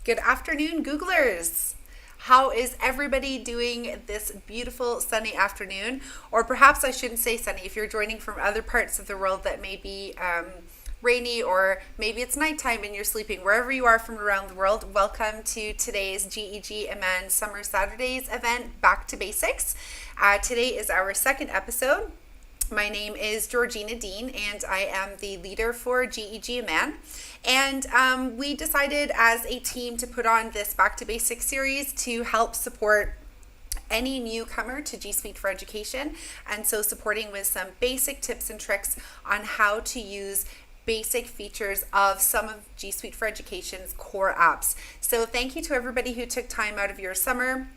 Good afternoon, Googlers. How is everybody doing this beautiful sunny afternoon? Or perhaps I shouldn't say sunny if you're joining from other parts of the world that may be rainy, or maybe it's nighttime and you're sleeping. Wherever you are from around the world, welcome to today's GEG Aman Summer Saturdays event, Back to Basics. Today is our second episode. My name is Georgina Dean, and I am the leader for GEG Aman. And we decided as a team to put on this Back to Basics series to help support any newcomer to G Suite for Education. And so supporting with some basic tips and tricks on how to use basic features of some of G Suite for Education's core apps. So thank you to everybody who took time out of your summer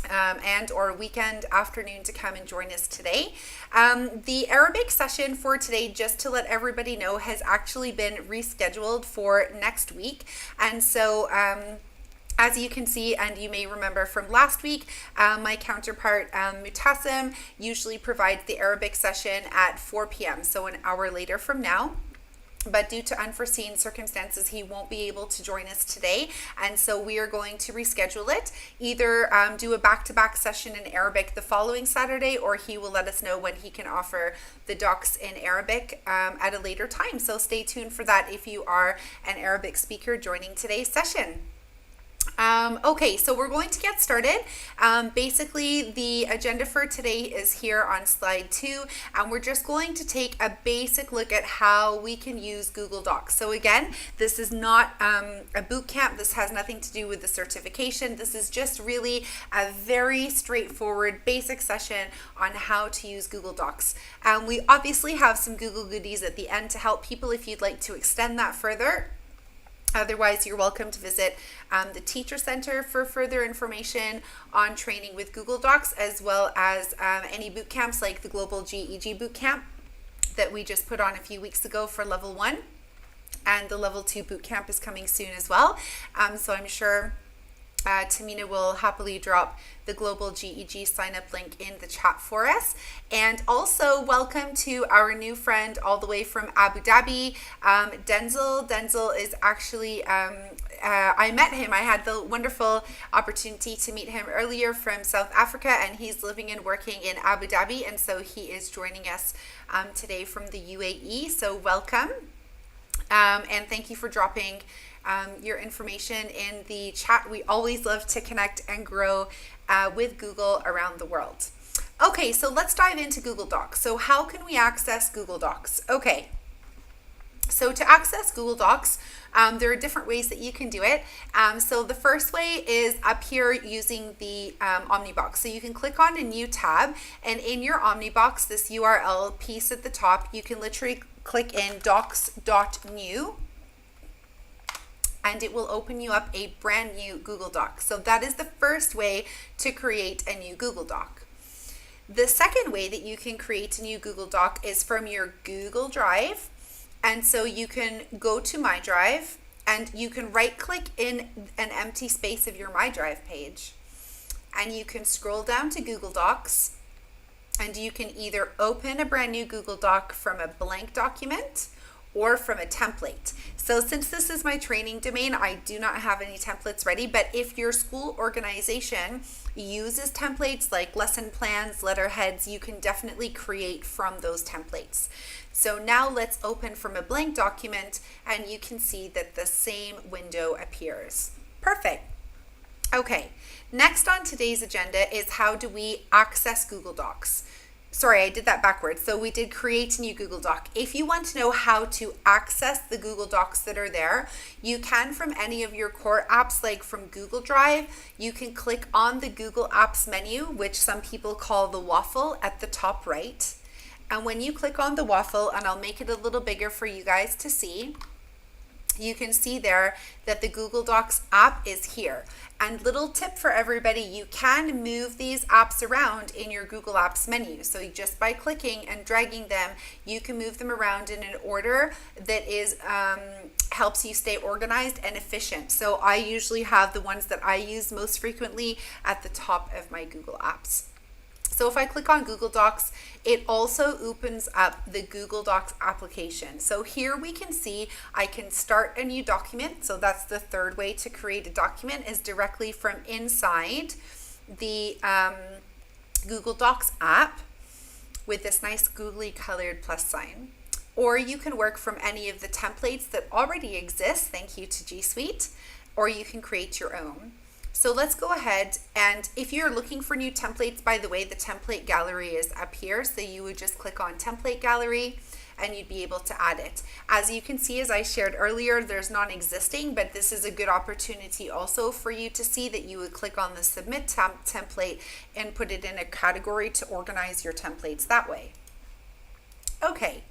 and or weekend afternoon to come and join us today. The Arabic session for today, just to let everybody know, has actually been rescheduled for next week. And so as you can see, and you may remember from last week, my counterpart Mutassim usually provides the Arabic session at 4 p.m., so an hour later from now. But due to unforeseen circumstances, he won't be able to join us today. And so we are going to reschedule it, either do a back-to-back session in Arabic the following Saturday, or he will let us know when he can offer the docs in Arabic at a later time. So stay tuned for that if you are an Arabic speaker joining today's session. Okay, so we're going to get started. Basically, the agenda for today is here on slide 2, and we're just going to take a basic look at how we can use Google Docs. So again, this is not a boot camp. This has nothing to do with the certification. This is just really a very straightforward basic session on how to use Google Docs. We obviously have some Google goodies at the end to help people if you'd like to extend that further. Otherwise, you're welcome to visit the Teacher Center for further information on training with Google Docs, as well as any boot camps like the Global GEG boot camp that we just put on a few weeks ago for level 1. And the level 2 boot camp is coming soon as well. So I'm sure Tamina will happily drop the Global GEG sign-up link in the chat for us. And also welcome to our new friend all the way from Abu Dhabi, Denzel. Denzel is actually, I met him. I had the wonderful opportunity to meet him earlier from South Africa, and he's living and working in Abu Dhabi. And so he is joining us today from the UAE. So welcome. And thank you for dropping your information in the chat. We always love to connect and grow with Google around the world. Okay, so let's dive into Google Docs. So how can we access Google Docs? Okay, so to access Google Docs, there are different ways that you can do it. So the first way is up here using the Omnibox. So you can click on a new tab, and in your Omnibox, this URL piece at the top, you can literally click in docs.new, and it will open you up a brand new Google Doc. So that is the first way to create a new Google Doc. The second way that you can create a new Google Doc is from your Google Drive. And so you can go to My Drive, and you can right click in an empty space of your My Drive page. And you can scroll down to Google Docs, and you can either open a brand new Google Doc from a blank document or from a template. So since this is my training domain, I do not have any templates ready, but if your school organization uses templates like lesson plans, letterheads, you can definitely create from those templates. So now let's open from a blank document, and you can see that the same window appears. Perfect. Okay, next on today's agenda is how do we access Google Docs. Sorry, I did that backwards. So we did create a new Google Doc. If you want to know how to access the Google Docs that are there, you can from any of your core apps, like from Google Drive. You can click on the Google Apps menu, which some people call the waffle at the top right. And when you click on the waffle, and I'll make it a little bigger for you guys to see, you can see there that the Google Docs app is here. And little tip for everybody, you can move these apps around in your Google Apps menu. So just by clicking and dragging them, you can move them around in an order that is helps you stay organized and efficient. So I usually have the ones that I use most frequently at the top of my Google Apps. So if I click on Google Docs, it also opens up the Google Docs application. So here we can see I can start a new document. So that's the third way to create a document, is directly from inside the Google Docs app with this nice googly colored plus sign. Or you can work from any of the templates that already exist, thank you to G Suite, or you can create your own. So let's go ahead, and if you're looking for new templates, by the way, the template gallery is up here, so you would just click on template gallery and you'd be able to add it. As you can see, as I shared earlier, there's non-existing, but this is a good opportunity also for you to see that you would click on the submit template and put it in a category to organize your templates that way. Okay,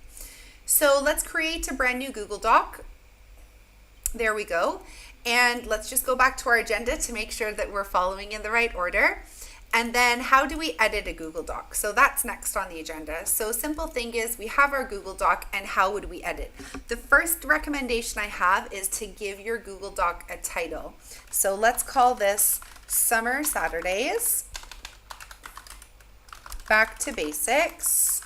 so let's create a brand new Google Doc. There we go. And let's just go back to our agenda to make sure that we're following in the right order. And then how do we edit a Google Doc? So that's next on the agenda. So simple thing is we have our Google Doc, and how would we edit? The first recommendation I have is to give your Google Doc a title. So let's call this Summer Saturdays, Back to Basics.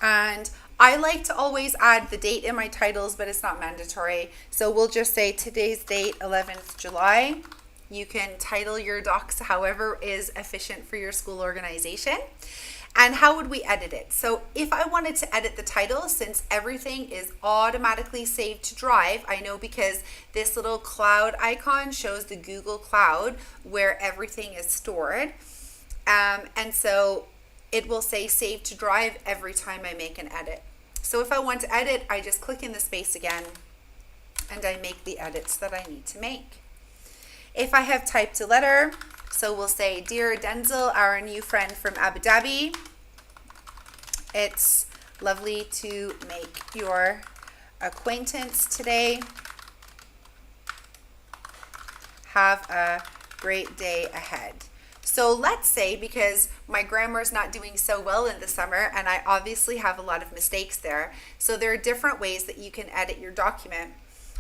And I like to always add the date in my titles, but it's not mandatory. So we'll just say today's date, 11th July. You can title your docs however is efficient for your school organization. And how would we edit it? So if I wanted to edit the title, since everything is automatically saved to Drive, I know because this little cloud icon shows the Google Cloud where everything is stored. And so it will say save to Drive every time I make an edit. So if I want to edit, I just click in the space again and I make the edits that I need to make. If I have typed a letter, so we'll say, Dear Denzel, our new friend from Abu Dhabi, it's lovely to make your acquaintance today. Have a great day ahead. So let's say, because my grammar is not doing so well in the summer and I obviously have a lot of mistakes there, so there are different ways that you can edit your document.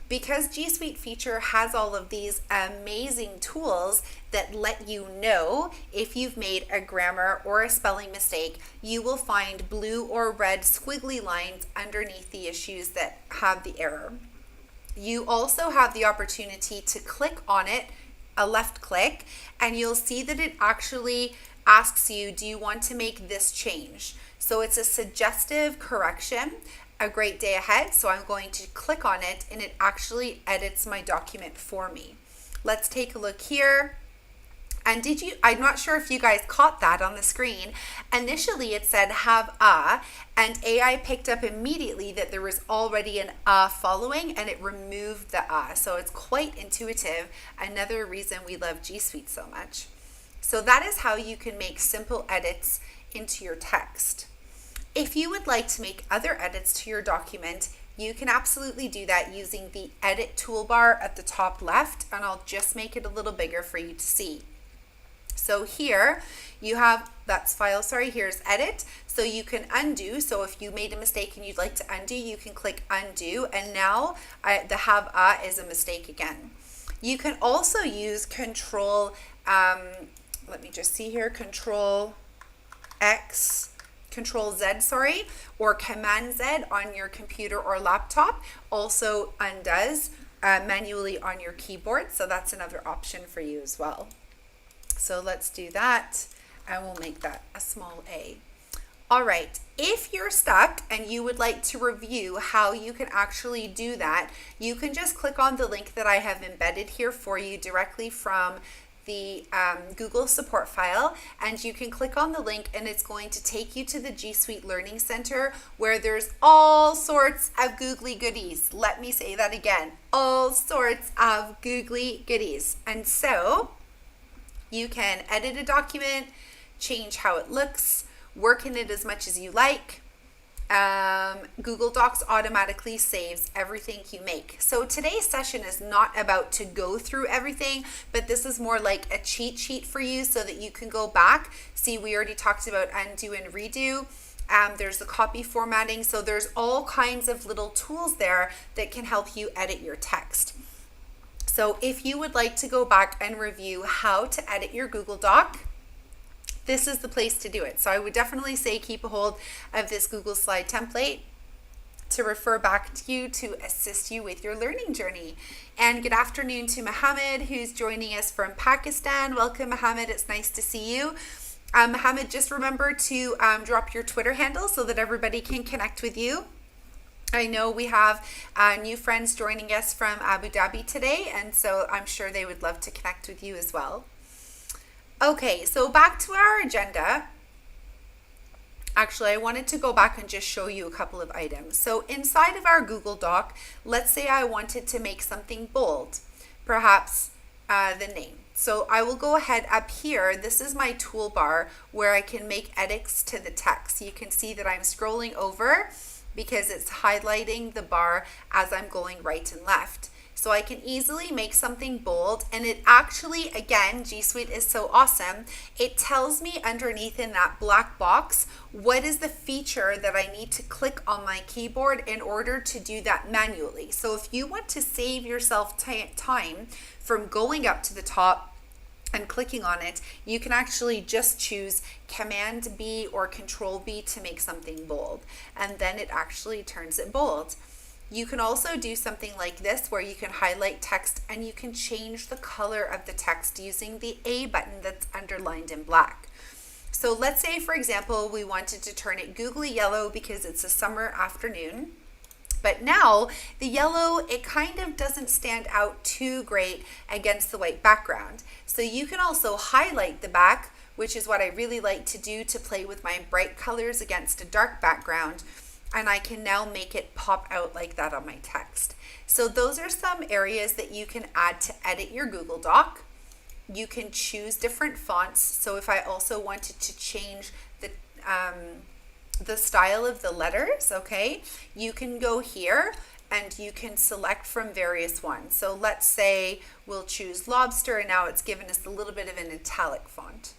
Because G Suite Feature has all of these amazing tools that let you know if you've made a grammar or a spelling mistake, you will find blue or red squiggly lines underneath the issues that have the error. You also have the opportunity to click on it, a left click, and you'll see that it actually asks you, do you want to make this change? So it's a suggestive correction, a great day ahead. So I'm going to click on it and it actually edits my document for me. Let's take a look here. And I'm not sure if you guys caught that on the screen. Initially it said have a, and AI picked up immediately that there was already an a following and it removed the a. So it's quite intuitive. Another reason we love G Suite so much. So that is how you can make simple edits into your text. If you would like to make other edits to your document, you can absolutely do that using the edit toolbar at the top left, and I'll just make it a little bigger for you to see. So here you have, that's file, sorry, here's edit. So you can undo. So if you made a mistake and you'd like to undo, you can click undo. And now the have a is a mistake again. You can also use control, let me just see here, control Z, sorry, or Command Z on your computer or laptop also undoes manually on your keyboard. So that's another option for you as well. So let's do that, and we'll make that a small a. All right, if you're stuck and you would like to review how you can actually do that, you can just click on the link that I have embedded here for you directly from the Google support file, and you can click on the link and it's going to take you to the G Suite Learning Center where there's all sorts of googly goodies. Let me say that again, all sorts of googly goodies. And so you can edit a document, change how it looks, work in it as much as you like. Google Docs automatically saves everything you make. So today's session is not about to go through everything, but this is more like a cheat sheet for you so that you can go back. See, we already talked about undo and redo. There's the copy formatting. So there's all kinds of little tools there that can help you edit your text. So if you would like to go back and review how to edit your Google Doc, this is the place to do it. So I would definitely say keep a hold of this Google Slide template to refer back to you to assist you with your learning journey. And good afternoon to Mohammed, who's joining us from Pakistan. Welcome, Mohammed. It's nice to see you. Mohammed, just remember to drop your Twitter handle so that everybody can connect with you. I know we have new friends joining us from Abu Dhabi today, and so I'm sure they would love to connect with you as well. Okay, so back to our agenda. Actually, I wanted to go back and just show you a couple of items. So inside of our Google Doc, let's say I wanted to make something bold, perhaps the name. So I will go ahead up here. This is my toolbar where I can make edits to the text. You can see that I'm scrolling over because it's highlighting the bar as I'm going right and left. So I can easily make something bold, and it actually, again, G Suite is so awesome. It tells me underneath in that black box what is the feature that I need to click on my keyboard in order to do that manually. So if you want to save yourself time from going up to the top and clicking on it, you can actually just choose Command B or Control B to make something bold, and then it actually turns it bold. You can also do something like this where you can highlight text and you can change the color of the text using the A button that's underlined in black. So let's say, for example, we wanted to turn it googly yellow because it's a summer afternoon. But now the yellow, it kind of doesn't stand out too great against the white background. So you can also highlight the back, which is what I really like to do to play with my bright colors against a dark background. And I can now make it pop out like that on my text. So those are some areas that you can add to edit your Google Doc. You can choose different fonts. So if I also wanted to change the style of the letters, okay, you can go here and you can select from various ones. So let's say we'll choose lobster, and now it's given us a little bit of an italic font.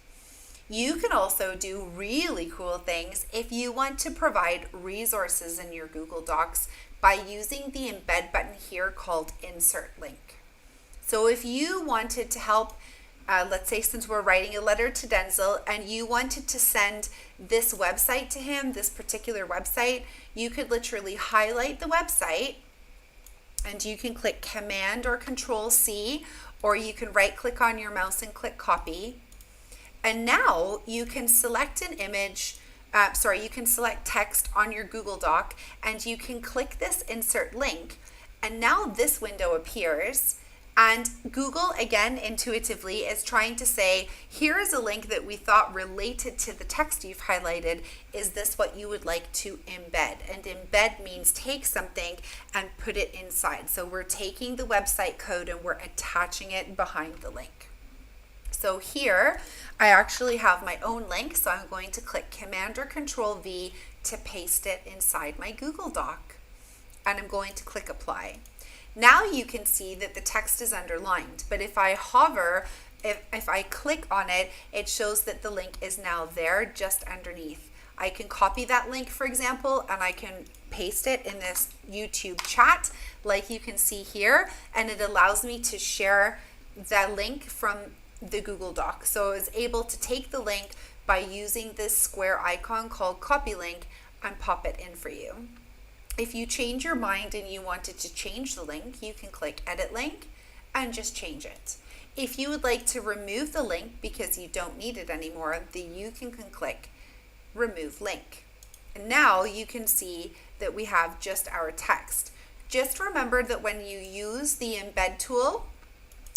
You can also do really cool things if you want to provide resources in your Google Docs by using the embed button here called Insert Link. So if you wanted to help, let's say since we're writing a letter to Denzel and you wanted to send this website to him, this particular website, you could literally highlight the website and you can click Command or Control C, or you can right click on your mouse and click copy. And now you can select an image, you can select text on your Google Doc and you can click this insert link. And now this window appears, and Google, again, intuitively is trying to say, here is a link that we thought related to the text you've highlighted. Is this what you would like to embed? And embed means take something and put it inside. So we're taking the website code and we're attaching it behind the link. So here, I actually have my own link, so I'm going to click Command or Control V to paste it inside my Google Doc. And I'm going to click Apply. Now you can see that the text is underlined, but if I hover, if I click on it, it shows that the link is now there just underneath. I can copy that link, for example, and I can paste it in this YouTube chat, like you can see here, and it allows me to share that link from the Google Doc. So I was able to take the link by using this square icon called Copy Link and pop it in for you. If you change your mind and you wanted to change the link, you can click Edit Link and just change it. If you would like to remove the link because you don't need it anymore, then you can click Remove Link. And now you can see that we have just our text. Just remember that when you use the embed tool,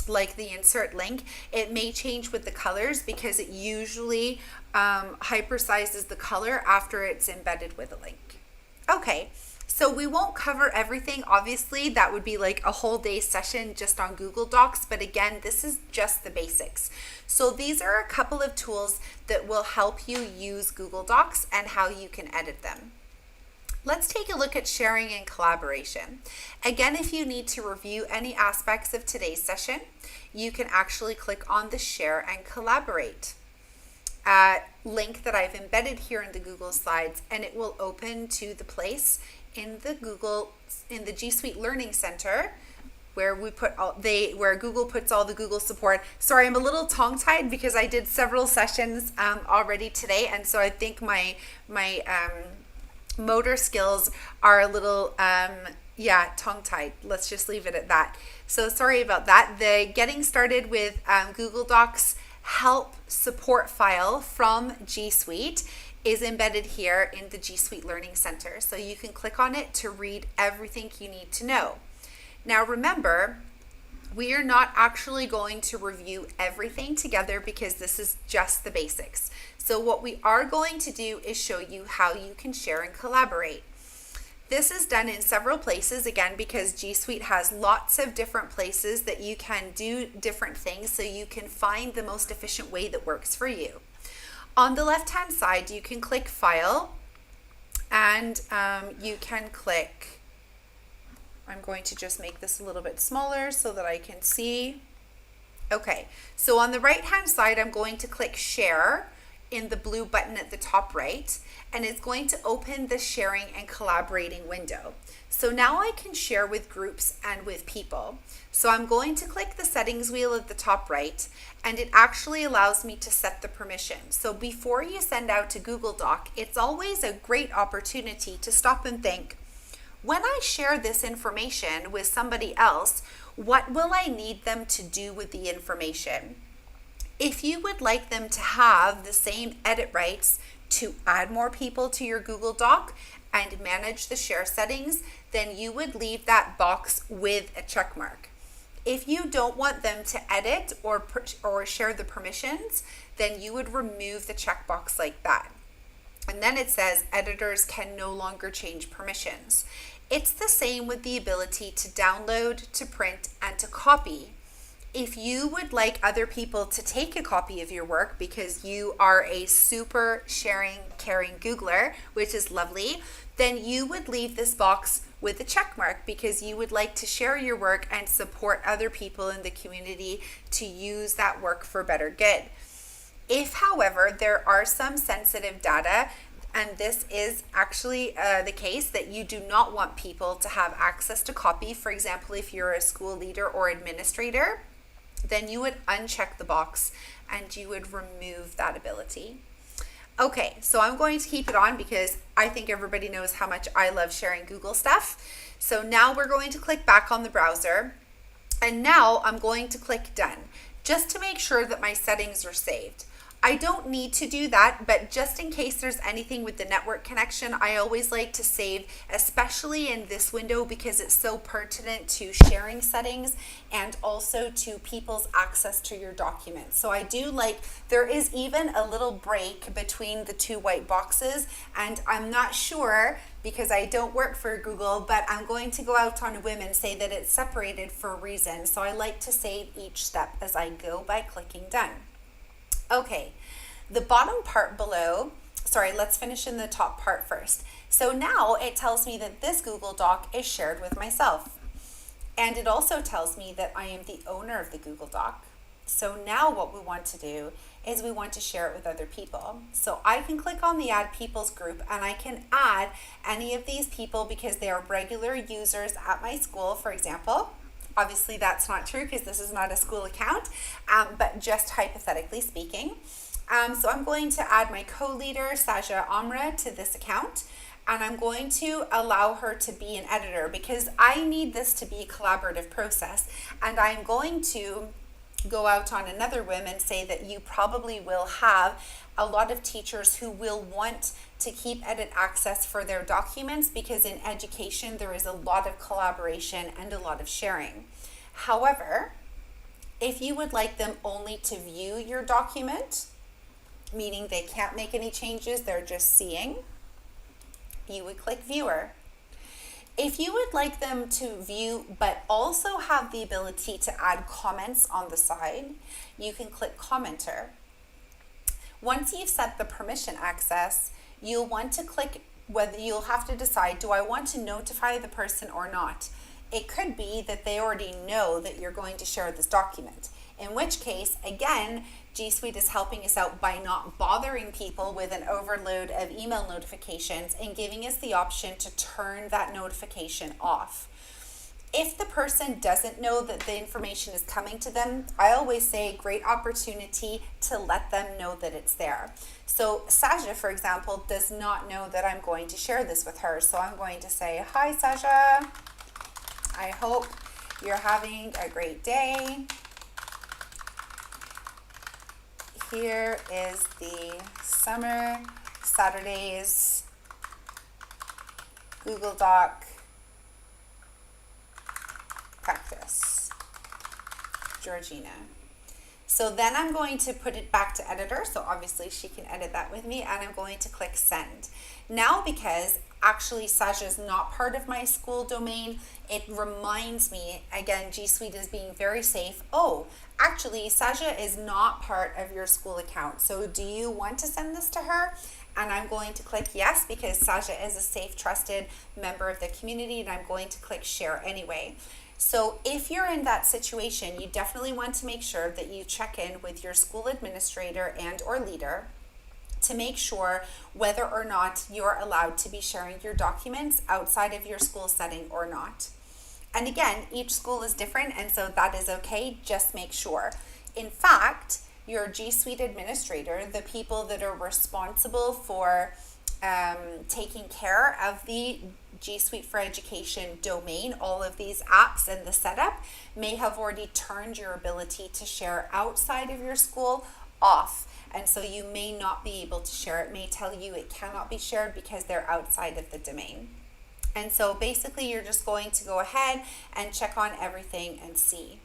like the insert link, it may change with the colors because it usually hypersizes the color after it's embedded with a link. Okay, so we won't cover everything. Obviously, that would be like a whole day session just on Google Docs, but again, this is just the basics. So these are a couple of tools that will help you use Google Docs and how you can edit them. Let's take a look at sharing and collaboration. Again, if you need to review any aspects of today's session, you can actually click on the Share and Collaborate link that I've embedded here in the Google Slides, and it will open to the place in the G Suite Learning Center where Google puts all the Google support. Sorry, I'm a little tongue-tied because I did several sessions already today, and so I think my motor skills are a little tongue-tied. Let's just leave it at that. So sorry about that. The Getting Started with Google Docs help support file from G Suite is embedded here in the G Suite Learning Center. So you can click on it to read everything you need to know. Now remember, we are not actually going to review everything together because this is just the basics. So what we are going to do is show you how you can share and collaborate. This is done in several places, again, because G Suite has lots of different places that you can do different things, so you can find the most efficient way that works for you. On the left-hand side, you can click File, and you can click, I'm going to just make this a little bit smaller so that I can see. Okay, so on the right-hand side, I'm going to click Share in the blue button at the top right, and it's going to open the sharing and collaborating window. So now I can share with groups and with people. So I'm going to click the settings wheel at the top right, and it actually allows me to set the permissions. So before you send out to Google Doc, it's always a great opportunity to stop and think, when I share this information with somebody else, what will I need them to do with the information? If you would like them to have the same edit rights to add more people to your Google Doc and manage the share settings, then you would leave that box with a check mark. If you don't want them to edit or share the permissions, then you would remove the checkbox like that. And then it says editors can no longer change permissions. It's the same with the ability to download, to print, and to copy. If you would like other people to take a copy of your work because you are a super sharing, caring Googler, which is lovely, then you would leave this box with a check mark because you would like to share your work and support other people in the community to use that work for better good. If, however, there are some sensitive data, and this is actually the case, that you do not want people to have access to copy, for example, if you're a school leader or administrator, then you would uncheck the box and you would remove that ability. Okay, so I'm going to keep it on because I think everybody knows how much I love sharing Google stuff. So now we're going to click back on the browser, and now I'm going to click Done, just to make sure that my settings are saved. I don't need to do that, but just in case there's anything with the network connection, I always like to save, especially in this window, because it's so pertinent to sharing settings and also to people's access to your documents. So I do like, there is even a little break between the two white boxes, and I'm not sure because I don't work for Google, but I'm going to go out on a whim and say that it's separated for a reason. So I like to save each step as I go by clicking Done. Okay, the bottom part below, let's finish in the top part first. So now it tells me that this Google Doc is shared with myself. And it also tells me that I am the owner of the Google Doc. So now what we want to do is we want to share it with other people. So I can click on the Add People's group, and I can add any of these people because they are regular users at my school, for example. Obviously, that's not true because this is not a school account, but just hypothetically speaking. So I'm going to add my co-leader, Saja Amra, to this account, and I'm going to allow her to be an editor because I need this to be a collaborative process, and I'm going to go out on another whim and say that you probably will have a lot of teachers who will want to keep edit access for their documents because in education there is a lot of collaboration and a lot of sharing. However, if you would like them only to view your document, meaning they can't make any changes, they're just seeing, you would click Viewer. If you would like them to view but also have the ability to add comments on the side, you can click Commenter. Once you've set the permission access, you'll want to click whether you'll have to decide, do I want to notify the person or not? It could be that they already know that you're going to share this document, in which case, again, G Suite is helping us out by not bothering people with an overload of email notifications and giving us the option to turn that notification off. If the person doesn't know that the information is coming to them, I always say great opportunity to let them know that it's there. So Saja, for example, does not know that I'm going to share this with her. So I'm going to say, hi Saja, I hope you're having a great day. Here is the Summer Saturdays Google Doc practice, Georgina. So then I'm going to put it back to editor. So obviously she can edit that with me, and I'm going to click send. Now, because actually Saja is not part of my school domain, it reminds me, again, G Suite is being very safe. Oh, actually Saja is not part of your school account. So do you want to send this to her? And I'm going to click yes, because Saja is a safe, trusted member of the community, and I'm going to click share anyway. So if you're in that situation, you definitely want to make sure that you check in with your school administrator and or leader to make sure whether or not you're allowed to be sharing your documents outside of your school setting or not. And again, each school is different, and so that is okay. Just make sure. In fact, your G Suite administrator, the people that are responsible for taking care of the G Suite for Education domain, all of these apps and the setup, may have already turned your ability to share outside of your school off. And so you may not be able to share. It may tell you it cannot be shared because they're outside of the domain. And so basically you're just going to go ahead and check on everything and see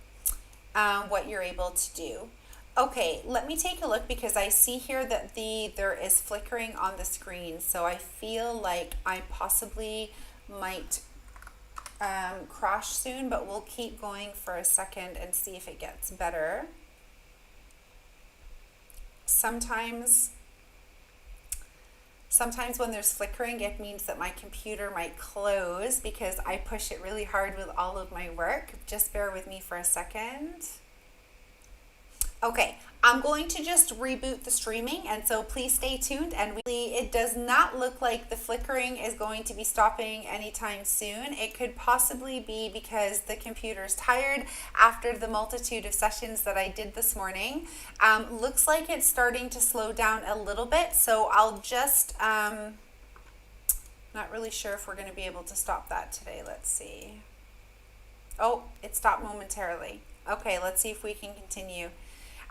what you're able to do. Okay, let me take a look, because I see here that there is flickering on the screen. So I feel like I possibly might crash soon, but we'll keep going for a second and see if it gets better. Sometimes when there's flickering, it means that my computer might close because I push it really hard with all of my work. Just bear with me for a second. Okay, I'm going to just reboot the streaming, and so please stay tuned. And it does not look like the flickering is going to be stopping anytime soon. It could possibly be because the computer is tired after the multitude of sessions that I did this morning. Looks like it's starting to slow down a little bit, so I'll just, not really sure if we're going to be able to stop that today. Let's see. Oh, it stopped momentarily. Okay, let's see if we can continue.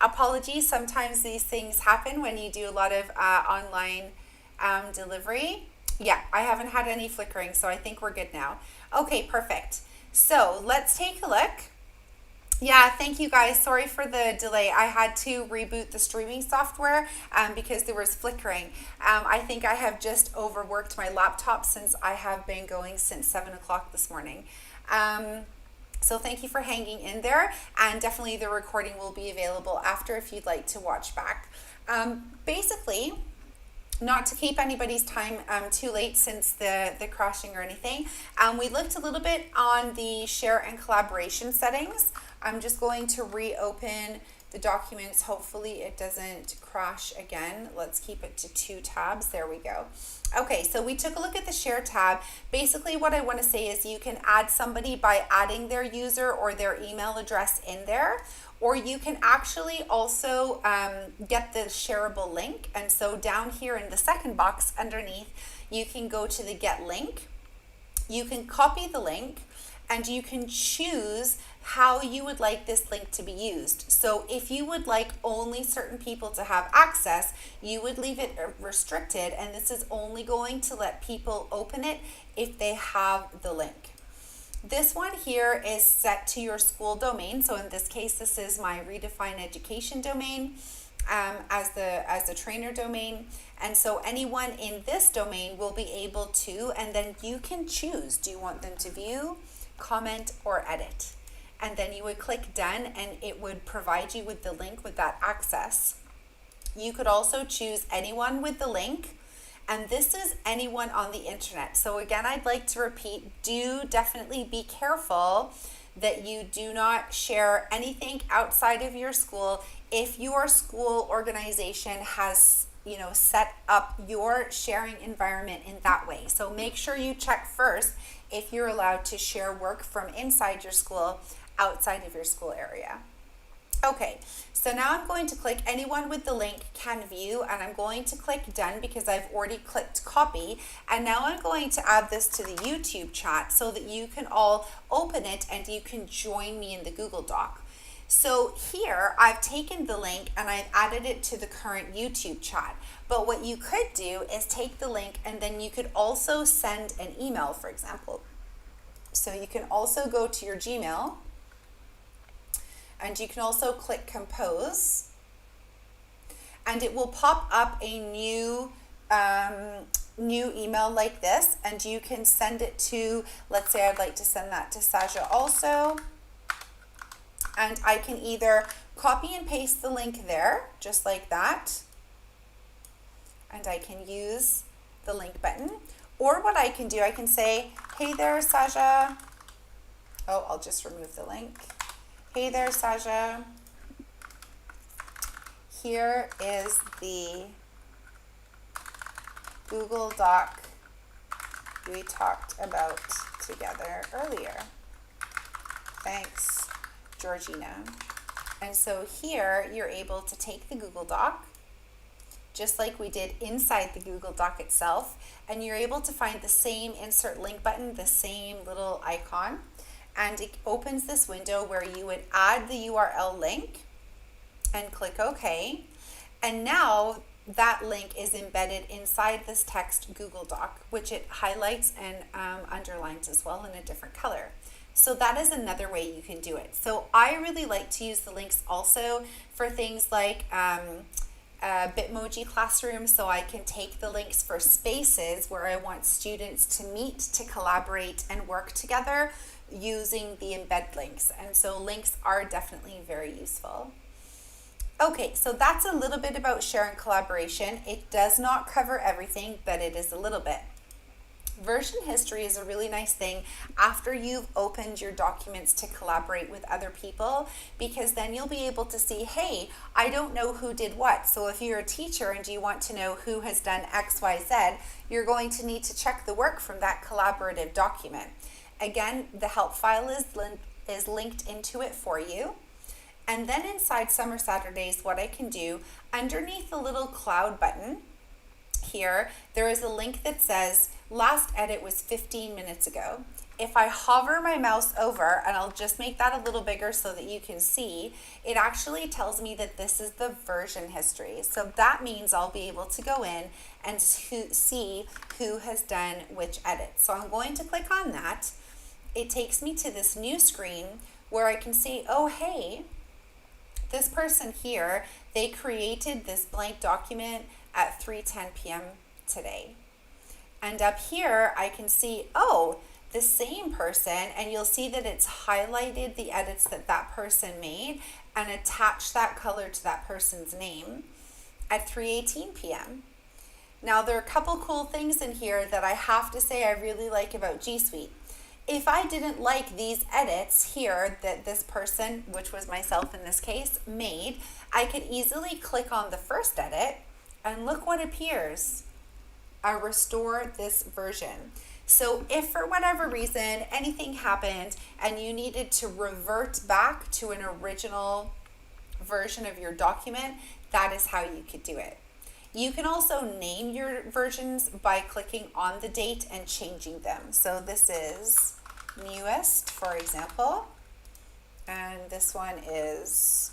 Apologies, sometimes these things happen when you do a lot of online delivery. Yeah, I haven't had any flickering, so I think we're good now. Okay, perfect. So let's take a look. Yeah, thank you guys. Sorry for the delay. I had to reboot the streaming software because there was flickering. I think I have just overworked my laptop since I have been going since 7 o'clock this morning. So thank you for hanging in there, and definitely the recording will be available after if you'd like to watch back. Basically, not to keep anybody's time too late since the crashing or anything, we looked a little bit on the share and collaboration settings. I'm just going to reopen the documents. Hopefully it doesn't crash again. Let's keep it to 2 tabs. There we go. Okay, so we took a look at the share tab. Basically what I want to say is you can add somebody by adding their user or their email address in there, or you can actually also get the shareable link. And so down here in the second box underneath, you can go to the get link. You can copy the link, and you can choose how you would like this link to be used. So if you would like only certain people to have access, you would leave it restricted, and this is only going to let people open it if they have the link. This one here is set to your school domain. So in this case, this is my Redefine Education domain as the trainer domain. And so anyone in this domain will be able to, and then you can choose, do you want them to view, comment, or edit? And then you would click done, and it would provide you with the link with that access. You could also choose anyone with the link, and this is anyone on the internet. So again, I'd like to repeat, do definitely be careful that you do not share anything outside of your school if your school organization has set up your sharing environment in that way. So make sure you check first if you're allowed to share work from inside your school outside of your school area. Okay, so now I'm going to click anyone with the link can view, and I'm going to click done because I've already clicked copy. And now I'm going to add this to the YouTube chat so that you can all open it and you can join me in the Google Doc. So here I've taken the link and I've added it to the current YouTube chat. But what you could do is take the link and then you could also send an email, for example. So you can also go to your Gmail and you can also click compose, and it will pop up a new email like this, and you can send it to, let's say I'd like to send that to Saja also. And I can either copy and paste the link there, just like that. And I can use the link button. Or what I can do, I can say, hey there, Saja. Oh, I'll just remove the link. Hey there, Saja. Here is the Google Doc we talked about together earlier. Thanks, Georgina. And so here you're able to take the Google Doc, just like we did inside the Google Doc itself, and you're able to find the same insert link button, the same little icon, and it opens this window where you would add the URL link and click OK. And now that link is embedded inside this text Google Doc, which it highlights and underlines as well in a different color. So that is another way you can do it. So I really like to use the links also for things like Bitmoji Classroom, so I can take the links for spaces where I want students to meet, to collaborate and work together using the embed links. And so links are definitely very useful. Okay, so that's a little bit about share and collaboration. It does not cover everything, but it is a little bit. Version history is a really nice thing after you've opened your documents to collaborate with other people, because then you'll be able to see, hey, I don't know who did what. So if you're a teacher and you want to know who has done X, Y, Z, you're going to need to check the work from that collaborative document. Again, the help file is linked into it for you. And then inside Summer Saturdays, what I can do, underneath the little cloud button here, there is a link that says last edit was 15 minutes ago. If I hover my mouse over, and I'll just make that a little bigger so that you can see, it actually tells me that this is the version history. So that means I'll be able to go in and see who has done which edit. So I'm going to click on that. It takes me to this new screen where I can see, oh, hey, this person here, they created this blank document at 3:10 p.m. today. And up here, I can see, oh, the same person, and you'll see that it's highlighted the edits that that person made and attached that color to that person's name at 3:18 p.m. Now, there are a couple cool things in here that I have to say I really like about G Suite. If I didn't like these edits here that this person, which was myself in this case, made, I could easily click on the first edit and look what appears. I restore this version. So if for whatever reason anything happened and you needed to revert back to an original version of your document, that is how you could do it. You can also name your versions by clicking on the date and changing them. So this is newest, for example, and this one is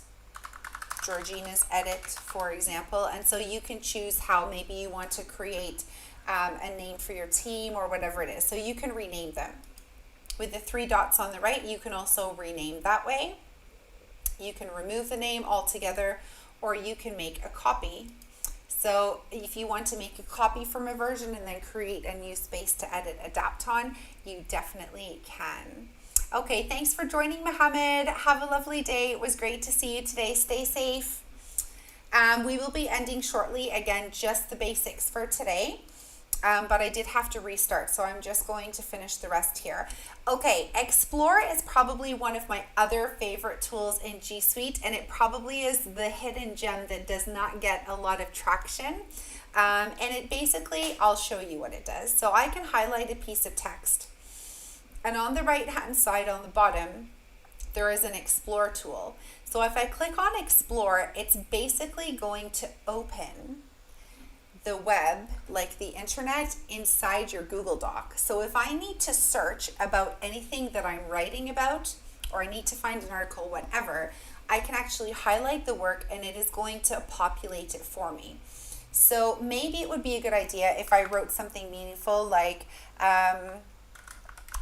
Georgina's edit, for example. And so you can choose how maybe you want to create a name for your team or whatever it is. So you can rename them. With the 3 dots on the right, you can also rename that way. You can remove the name altogether, or you can make a copy. So if you want to make a copy from a version and then create a new space to edit, adapt on, you definitely can. Okay, thanks for joining, Mohammed. Have a lovely day. It was great to see you today. Stay safe. We will be ending shortly. Again, just the basics for today. but I did have to restart, so I'm just going to finish the rest here. Okay, Explore is probably one of my other favorite tools in G Suite, and it probably is the hidden gem that does not get a lot of traction. And it basically, I'll show you what it does. So I can highlight a piece of text, and on the right hand side on the bottom, there is an Explore tool. So if I click on Explore, it's basically going to open the web, like the internet, inside your Google Doc. So if I need to search about anything that I'm writing about, or I need to find an article, whatever, I can actually highlight the work and it is going to populate it for me. So maybe it would be a good idea if I wrote something meaningful like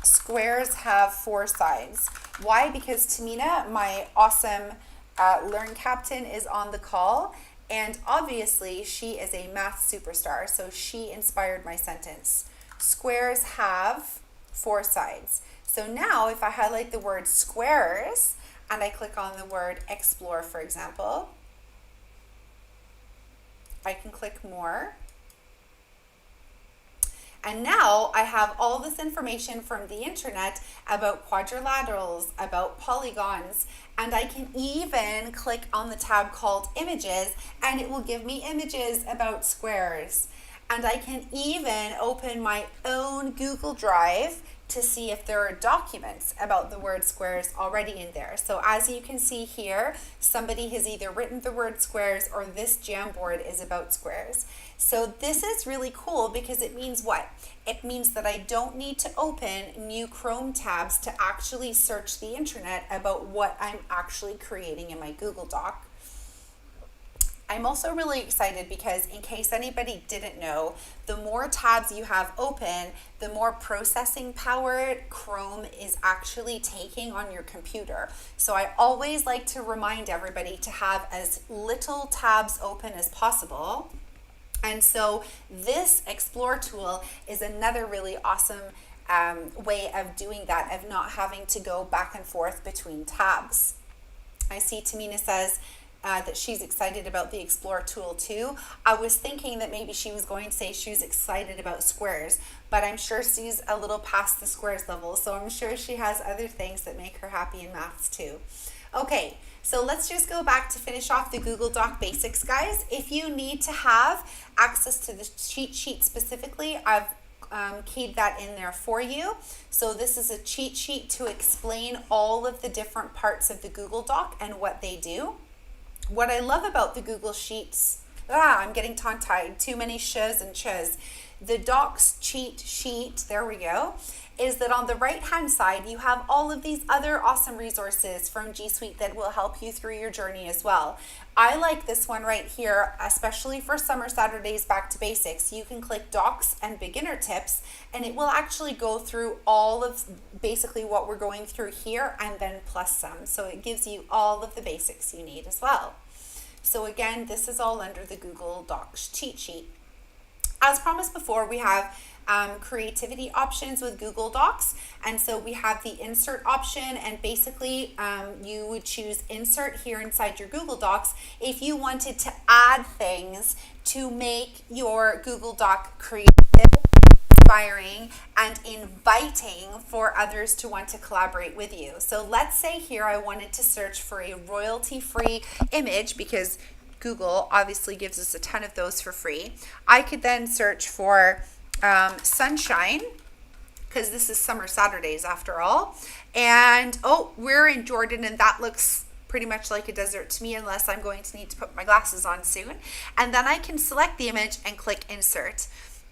squares have 4 sides. Why? Because Tamina, my awesome Learn Captain, is on the call. And obviously, she is a math superstar, so she inspired my sentence. Squares have 4 sides. So now, if I highlight the word squares, and I click on the word Explore, for example, I can click more. And now I have all this information from the internet about quadrilaterals, about polygons, and I can even click on the tab called Images, and it will give me images about squares. And I can even open my own Google Drive to see if there are documents about the word squares already in there. So as you can see here, somebody has either written the word squares or this Jamboard is about squares. So this is really cool because it means what? It means that I don't need to open new Chrome tabs to actually search the internet about what I'm actually creating in my Google Doc. I'm also really excited because, in case anybody didn't know, the more tabs you have open, the more processing power Chrome is actually taking on your computer. So I always like to remind everybody to have as little tabs open as possible. And so this Explore tool is another really awesome way of doing that, of not having to go back and forth between tabs. I see Tamina says that she's excited about the Explore tool too. I was thinking that maybe she was going to say she was excited about squares, but I'm sure she's a little past the squares level, so I'm sure she has other things that make her happy in maths too. Okay, so let's just go back to finish off the Google Doc basics, guys. If you need to have access to the cheat sheet specifically, I've keyed that in there for you. So this is a cheat sheet to explain all of the different parts of the Google Doc and what they do. What I love about the Google Sheets, I'm getting tongue-tied, too many sh's and ch's. The Docs cheat sheet, there we go, is that on the right-hand side, you have all of these other awesome resources from G Suite that will help you through your journey as well. I like this one right here, especially for Summer Saturdays Back to Basics. You can click Docs and Beginner Tips, and it will actually go through all of basically what we're going through here and then plus some. So it gives you all of the basics you need as well. So again, this is all under the Google Docs cheat sheet. As promised before, we have creativity options with Google Docs, and so we have the insert option, and basically you would choose insert here inside your Google Docs if you wanted to add things to make your Google Doc creative, inspiring, and inviting for others to want to collaborate with you. So let's say here I wanted to search for a royalty-free image, because Google obviously gives us a ton of those for free. I could then search for sunshine, because this is Summer Saturdays after all. And oh, we're in Jordan, and that looks pretty much like a desert to me, unless I'm going to need to put my glasses on soon. And then I can select the image and click insert.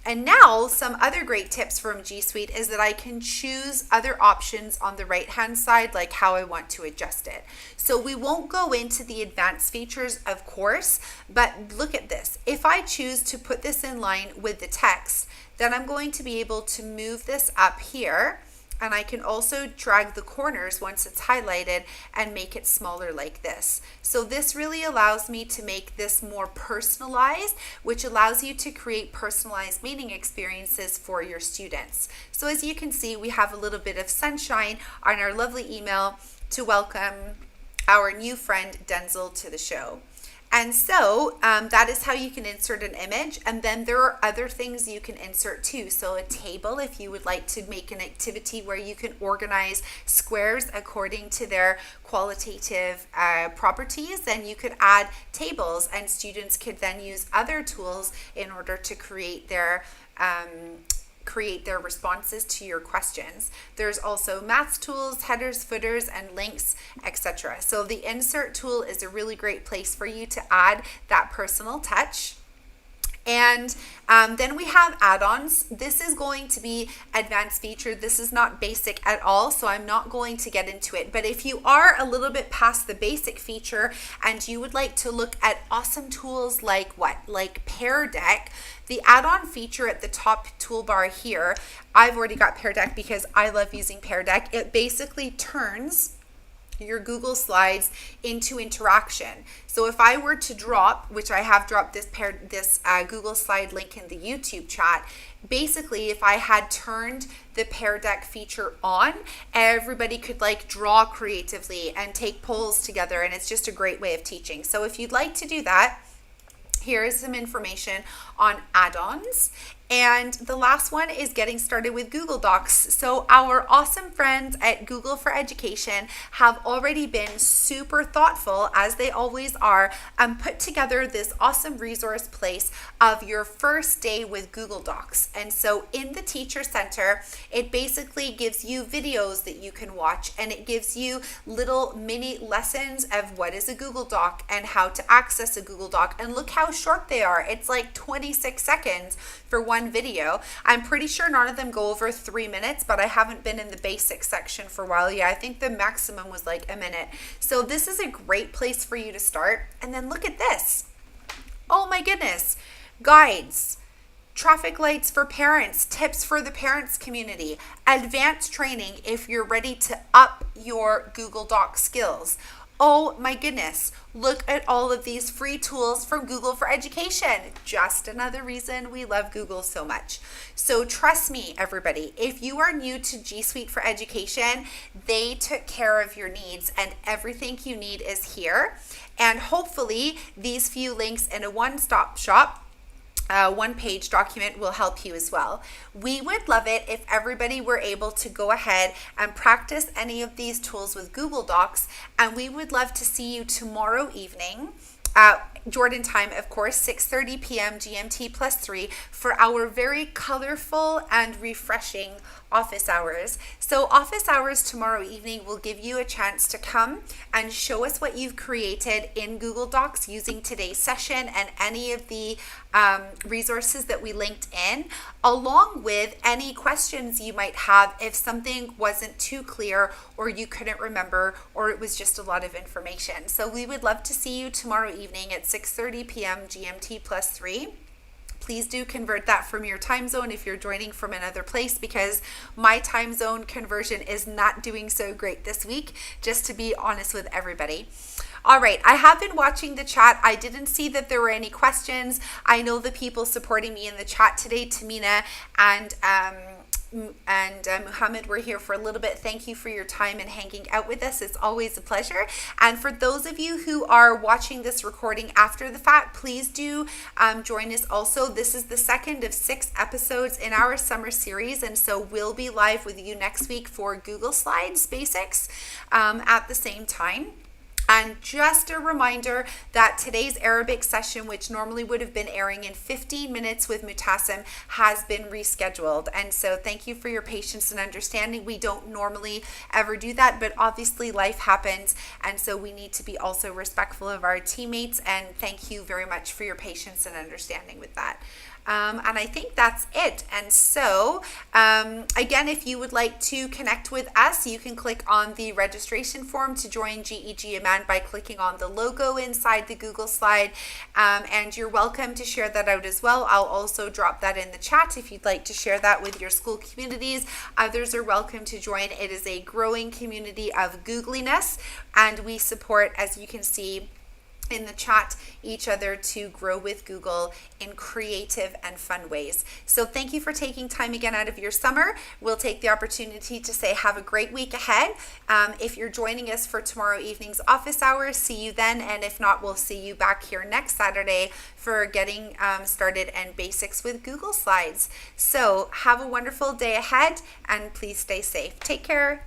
And now some other great tips from G Suite is that I can choose other options on the right hand side, like how I want to adjust it. So we won't go into the advanced features, of course, but look at this. If I choose to put this in line with the text, then I'm going to be able to move this up here, and I can also drag the corners once it's highlighted and make it smaller like this. So this really allows me to make this more personalized, which allows you to create personalized meaning experiences for your students. So as you can see, we have a little bit of sunshine on our lovely email to welcome our new friend Denzel to the show. And so that is how you can insert an image. And then there are other things you can insert too. So a table, if you would like to make an activity where you can organize squares according to their qualitative properties, then you could add tables, and students could then use other tools in order to create their responses to your questions. There's also math tools, headers, footers, and links, etc. So the insert tool is a really great place for you to add that personal touch. And then we have add-ons. This is going to be advanced feature. This is not basic at all, so I'm not going to get into it. But if you are a little bit past the basic feature and you would like to look at awesome tools like what? Like Pear Deck, the add-on feature at the top toolbar here, I've already got Pear Deck because I love using Pear Deck. It basically turns your Google Slides into interaction. So if I were to drop, which I have dropped this Google Slide link in the YouTube chat, basically if I had turned the Pear Deck feature on, everybody could like draw creatively and take polls together, and it's just a great way of teaching. So if you'd like to do that, here is some information on add-ons. And the last one is getting started with Google Docs. So our awesome friends at Google for Education have already been super thoughtful, as they always are, and put together this awesome resource place of your first day with Google Docs. And so in the Teacher Center, it basically gives you videos that you can watch, and it gives you little mini lessons of what is a Google Doc and how to access a Google Doc. And look how short they are. It's like 26 seconds for one video. I'm pretty sure none of them go over 3 minutes, but I haven't been in the basics section for a while. Yeah, I think the maximum was like a minute. So this is a great place for you to start. And then look at this. Oh my goodness. Guides, traffic lights for parents, tips for the parents community, advanced training if you're ready to up your Google Doc skills. Oh my goodness, look at all of these free tools from Google for Education. Just another reason we love Google so much. So trust me, everybody, if you are new to G Suite for Education, they took care of your needs, and everything you need is here. And hopefully these few links in a one-stop shop, one-page document will help you as well. We would love it if everybody were able to go ahead and practice any of these tools with Google Docs, and we would love to see you tomorrow evening Jordan time, of course, 6:30 p.m. GMT +3 for our very colorful and refreshing office hours. So office hours tomorrow evening will give you a chance to come and show us what you've created in Google Docs using today's session and any of the resources that we linked in, along with any questions you might have if something wasn't too clear or you couldn't remember or it was just a lot of information. So we would love to see you tomorrow evening at 6:30 p.m. GMT +3. Please do convert that from your time zone if you're joining from another place, because my time zone conversion is not doing so great this week, just to be honest with everybody. All right, I have been watching the chat. I didn't see that there were any questions. I know the people supporting me in the chat today, Tamina and Muhammad, were here for a little bit. Thank you for your time and hanging out with us. It's always a pleasure. And for those of you who are watching this recording after the fact, please do join us also. This is the second of 6 episodes in our summer series, and so we'll be live with you next week for Google Slides Basics at the same time. And just a reminder that today's Arabic session, which normally would have been airing in 15 minutes with Mutassim, has been rescheduled. And so thank you for your patience and understanding. We don't normally ever do that, but obviously life happens. And so we need to be also respectful of our teammates. And thank you very much for your patience and understanding with that. And I think that's it. And so, again, if you would like to connect with us, you can click on the registration form to join GEG Amman by clicking on the logo inside the Google slide. And you're welcome to share that out as well. I'll also drop that in the chat if you'd like to share that with your school communities. Others are welcome to join. It is a growing community of Googliness, and we support, as you can see, in the chat each other to grow with Google in creative and fun ways. So thank you for taking time again out of your summer. We'll take the opportunity to say have a great week ahead. If you're joining us for tomorrow evening's office hours, see you then. And if not, we'll see you back here next Saturday for getting started and basics with Google Slides. So have a wonderful day ahead and please stay safe. Take care.